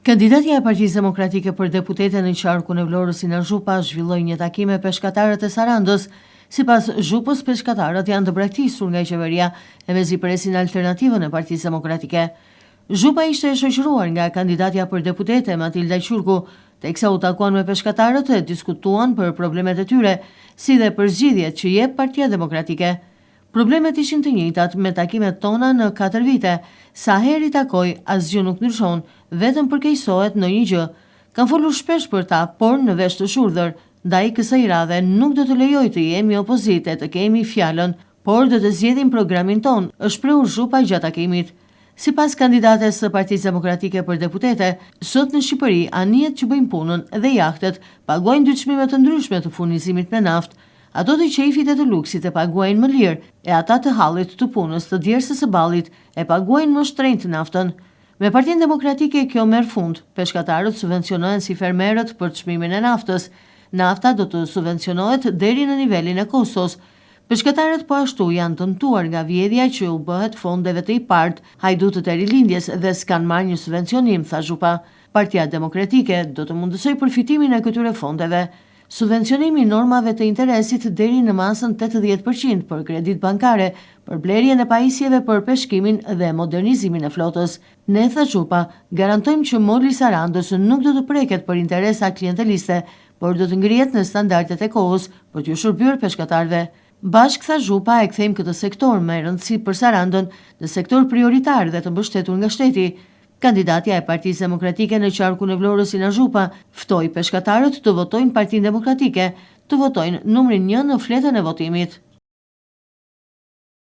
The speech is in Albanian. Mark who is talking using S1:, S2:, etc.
S1: Kandidatja e Partisë Demokratike për deputete në qarkun e Vlorës Sina Zhupa zhvilloi një takim me peshkatarët e Sarandës. Sipas Zhupës, peshkatarët janë të braktisur nga qeveria e mezi presin alternativën e Partisë Demokratike. Zhupa ishte e shoqëruar nga kandidatja për deputete Matilda Qurku, teksa u takuan me peshkatarët e diskutuan për problemet e tyre, si dhe për zgjidhjet që jep Partia Demokratike. Problemet ishin të njëjtat me takimet tona në 4 vite, sa herë i takoj asgjë nuk ndryshon, vetëm përkeqësohet në një gjë. Kam folur shpesh për ta, por në vesh të shurdhër, ndaj kësaj radhe nuk do të lejoj të jemi opozite, të kemi fjalën, por do të zgjedhim programin ton, është shprehur Zhupa gjatë takimit. Sipas kandidates së Partisë Demokratike për deputete, sot në Shqipëri anijet që bëjnë punën dhe jahtet paguajnë dy çmime të ndryshme të furnizimit me naftë. Ato të qejfit e të luksit e paguajnë më lirë, e ata të hallit të punës të djersës së ballit e paguajnë më shtrenjtë naftën. Me Partinë Demokratike kjo merr fund, peshkatarët subvencionohen si fermerët për çmimin e naftës. Nafta do të subvencionohet deri në nivelin e Kosovës. Peshkatarët po ashtu janë dëmtuar nga vjedhja që u bëhet fondeve të IPART, hajdutët e rilindjes dhe s'kan marrë një subvencionim, tha Zhupa. Partia Demokratike do të mundësoj përfitimin e këtyre fondeve. Subvencionimi normave të interesit deri në masën 80% për kredit bankare, për blerjen e pajisjeve për peshkimin dhe modernizimin e flotës. Ne, tha Zhupa, garantojmë që moli Sarandës nuk do të preket për interesa klienteliste, por do të ngrihet në standardet e kohës për t'ju shërbyer peshkatarëve. Bashk, tha Zhupa, e kthejmë këtë sektor me rëndësi për Sarandën në sektor prioritar dhe të mbështetur nga shteti. Kandidatja e Partisë Demokratike në qarkun e Vlorës Sina Zhupa ftoi peshkatarët të votojnë Partinë Demokratike, të votojnë numrin 1 në fletën e votimit.